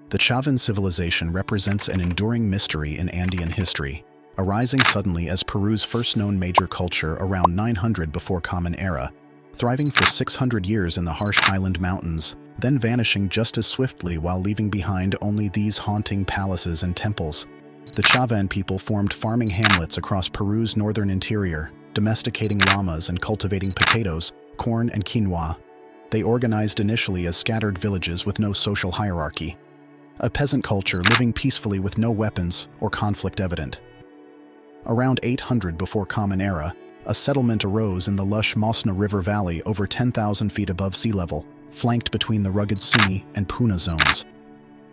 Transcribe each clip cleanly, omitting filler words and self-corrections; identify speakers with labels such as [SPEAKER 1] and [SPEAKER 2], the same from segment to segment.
[SPEAKER 1] The Chavin civilization represents an enduring mystery in Andean history, arising suddenly as Peru's first known major culture around 900 before Common Era, thriving for 600 years in the harsh highland mountains, then vanishing just as swiftly while leaving behind only these haunting palaces and temples. The Chavin people formed farming hamlets across Peru's northern interior, domesticating llamas and cultivating potatoes, corn, and quinoa. They organized initially as scattered villages with no social hierarchy, a peasant culture living peacefully with no weapons or conflict evident. Around 800 before Common Era, a settlement arose in the lush Mosna River valley over 10,000 feet above sea level, flanked between the rugged Suni and Puna zones.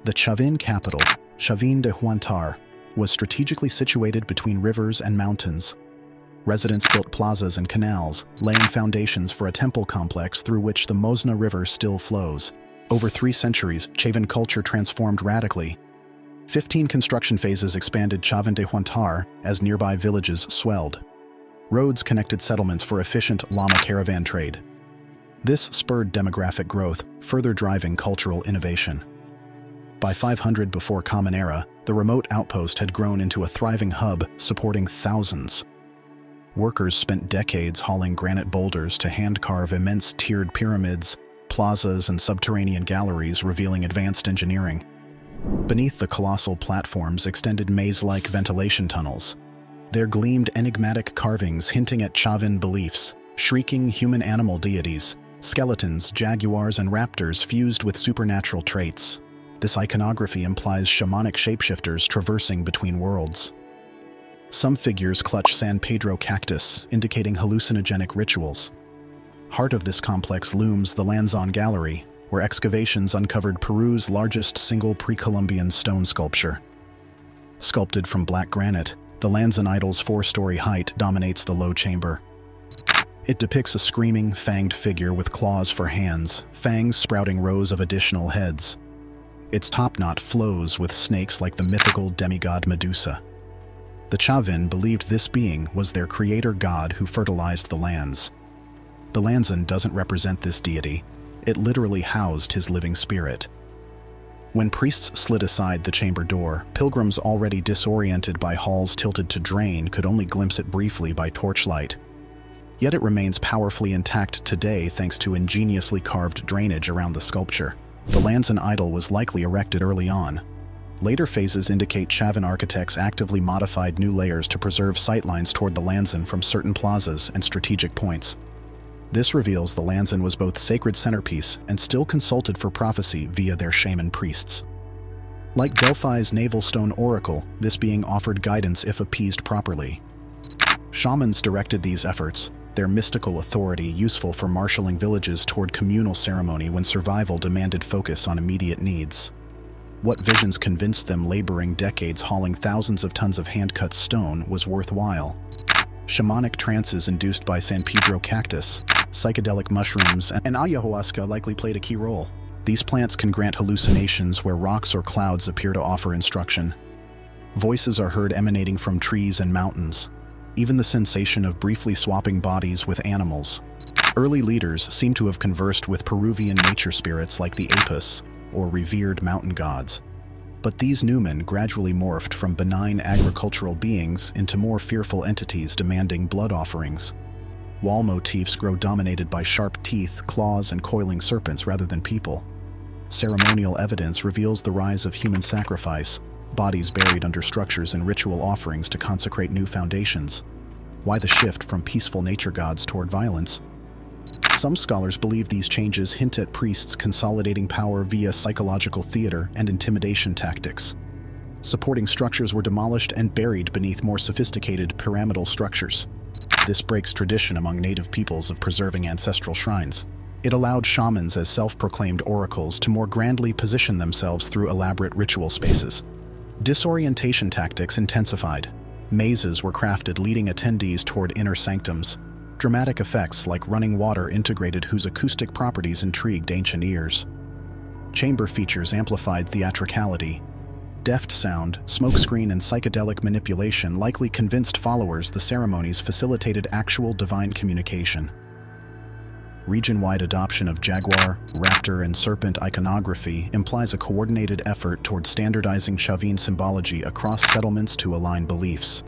[SPEAKER 1] The Chavin capital, Chavin de Huantar, was strategically situated between rivers and mountains. Residents built plazas and canals, laying foundations for a temple complex through which the Mosna River still flows. Over 3 centuries, Chavin culture transformed radically. 15 construction phases expanded Chavin de Huantar as nearby villages swelled. Roads connected settlements for efficient llama caravan trade. This spurred demographic growth, further driving cultural innovation. By 500 before Common Era, the remote outpost had grown into a thriving hub supporting thousands. Workers spent decades hauling granite boulders to hand-carve immense tiered pyramids, plazas, and subterranean galleries revealing advanced engineering. Beneath the colossal platforms extended maze-like ventilation tunnels. There gleamed enigmatic carvings hinting at Chavin beliefs, shrieking human-animal deities, skeletons, jaguars, and raptors fused with supernatural traits. This iconography implies shamanic shapeshifters traversing between worlds. Some figures clutch San Pedro cactus, indicating hallucinogenic rituals. Heart of this complex looms the Lanzon Gallery, where excavations uncovered Peru's largest single Pre-Columbian stone sculpture. Sculpted from black granite, the Lanzon idol's 4-story height dominates the low chamber. It depicts a screaming, fanged figure with claws for hands, fangs sprouting rows of additional heads. Its top knot flows with snakes like the mythical demigod Medusa. The Chavin believed this being was their creator god who fertilized the lands. The Lanzon doesn't represent this deity. It literally housed his living spirit. When priests slid aside the chamber door, pilgrims already disoriented by halls tilted to drain could only glimpse it briefly by torchlight. Yet it remains powerfully intact today thanks to ingeniously carved drainage around the sculpture. The Lanzon idol was likely erected early on. Later phases indicate Chavin architects actively modified new layers to preserve sightlines toward the Lanzon from certain plazas and strategic points. This reveals the Lanzon was both sacred centerpiece and still consulted for prophecy via their shaman priests. Like Delphi's navel stone oracle, this being offered guidance if appeased properly. Shamans directed these efforts, their mystical authority useful for marshaling villages toward communal ceremony when survival demanded focus on immediate needs. What visions convinced them laboring decades hauling thousands of tons of hand-cut stone was worthwhile? Shamanic trances induced by San Pedro cactus, psychedelic mushrooms, and ayahuasca likely played a key role. These plants can grant hallucinations where rocks or clouds appear to offer instruction. Voices are heard emanating from trees and mountains. Even the sensation of briefly swapping bodies with animals. Early leaders seem to have conversed with Peruvian nature spirits like the Apis, or revered mountain gods. But these numen gradually morphed from benign agricultural beings into more fearful entities demanding blood offerings. Wall motifs grow dominated by sharp teeth, claws, and coiling serpents rather than people. Ceremonial evidence reveals the rise of human sacrifice, bodies buried under structures and ritual offerings to consecrate new foundations. Why the shift from peaceful nature gods toward violence? Some scholars believe these changes hint at priests consolidating power via psychological theater and intimidation tactics. Supporting structures were demolished and buried beneath more sophisticated pyramidal structures. This breaks tradition among native peoples of preserving ancestral shrines. It allowed shamans as self-proclaimed oracles to more grandly position themselves through elaborate ritual spaces. Disorientation tactics intensified. Mazes were crafted leading attendees toward inner sanctums. Dramatic effects like running water integrated whose acoustic properties intrigued ancient ears. Chamber features amplified theatricality. Deft sound, smokescreen, and psychedelic manipulation likely convinced followers the ceremonies facilitated actual divine communication. Region-wide adoption of jaguar, raptor, and serpent iconography implies a coordinated effort toward standardizing Chavin symbology across settlements to align beliefs.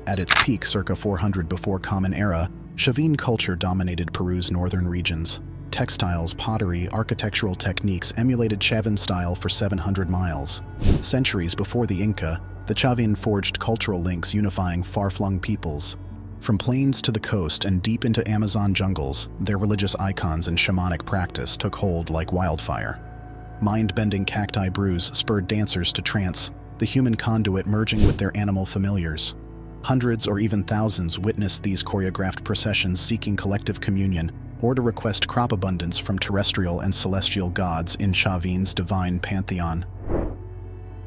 [SPEAKER 1] At its peak circa 400 before Common Era, Chavin culture dominated Peru's northern regions. Textiles, pottery, architectural techniques emulated Chavin style for 700 miles. Centuries before the Inca, the Chavin forged cultural links unifying far-flung peoples. From plains to the coast and deep into Amazon jungles, their religious icons and shamanic practice took hold like wildfire. Mind-bending cacti brews spurred dancers to trance, the human conduit merging with their animal familiars. Hundreds or even thousands witnessed these choreographed processions seeking collective communion or to request crop abundance from terrestrial and celestial gods in Chavin's divine pantheon.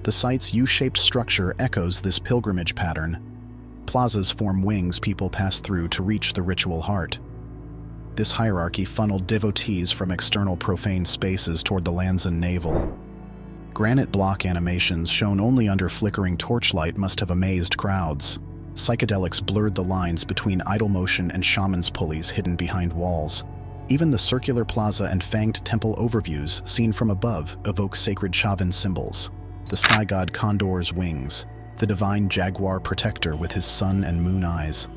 [SPEAKER 1] The site's U-shaped structure echoes this pilgrimage pattern. Plazas form wings people pass through to reach the ritual heart. This hierarchy funneled devotees from external profane spaces toward the Lanzon navel. Granite block animations shown only under flickering torchlight must have amazed crowds. Psychedelics blurred the lines between idle motion and shaman's pulleys hidden behind walls. Even the circular plaza and fanged temple overviews seen from above evoke sacred Chavin symbols. The sky god Condor's wings, the divine jaguar protector with his sun and moon eyes.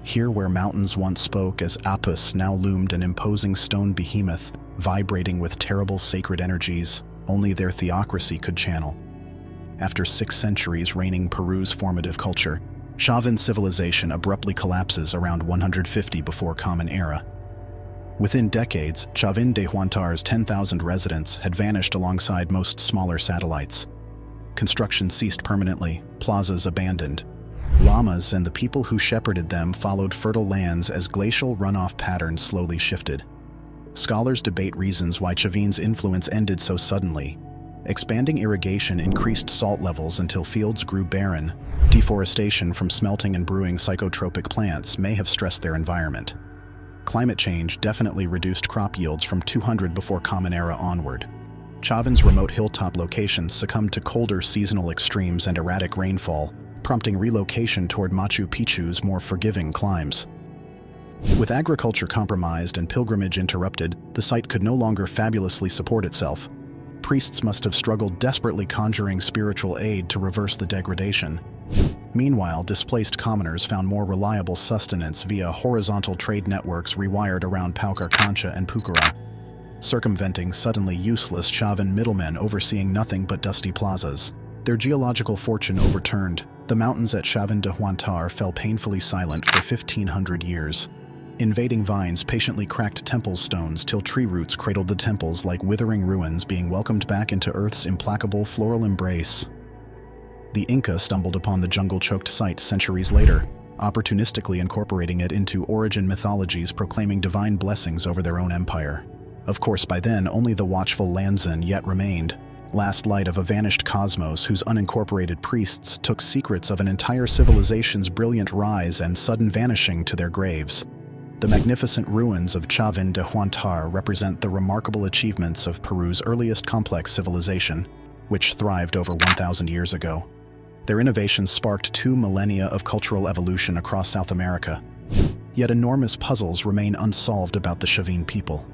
[SPEAKER 1] Here where mountains once spoke as Apus now loomed an imposing stone behemoth, vibrating with terrible sacred energies only their theocracy could channel. After 6 centuries reigning Peru's formative culture, Chavin civilization abruptly collapses around 150 before Common Era. Within decades, Chavin de Huantar's 10,000 residents had vanished alongside most smaller satellites. Construction ceased permanently, plazas abandoned. Llamas and the people who shepherded them followed fertile lands as glacial runoff patterns slowly shifted. Scholars debate reasons why Chavin's influence ended so suddenly. Expanding irrigation increased salt levels until fields grew barren. Deforestation from smelting and brewing psychotropic plants may have stressed their environment. Climate change definitely reduced crop yields from 200 before Common Era onward. Chavin's remote hilltop locations succumbed to colder seasonal extremes and erratic rainfall, prompting relocation toward Machu Picchu's more forgiving climes. With agriculture compromised and pilgrimage interrupted, the site could no longer fabulously support itself. Priests must have struggled desperately conjuring spiritual aid to reverse the degradation. Meanwhile, displaced commoners found more reliable sustenance via horizontal trade networks rewired around Paucarcancha and Pucara, circumventing suddenly useless Chavin middlemen overseeing nothing but dusty plazas. Their geological fortune overturned. The mountains at Chavin de Huantar fell painfully silent for 1,500 years. Invading vines patiently cracked temple stones till tree roots cradled the temples like withering ruins being welcomed back into Earth's implacable floral embrace. The Inca stumbled upon the jungle-choked site centuries later, opportunistically incorporating it into origin mythologies proclaiming divine blessings over their own empire. Of course, by then, only the watchful Lanzon yet remained, last light of a vanished cosmos whose unincorporated priests took secrets of an entire civilization's brilliant rise and sudden vanishing to their graves. The magnificent ruins of Chavin de Huantar represent the remarkable achievements of Peru's earliest complex civilization, which thrived over 1,000 years ago. Their innovations sparked 2 millennia of cultural evolution across South America. Yet enormous puzzles remain unsolved about the Chavin people.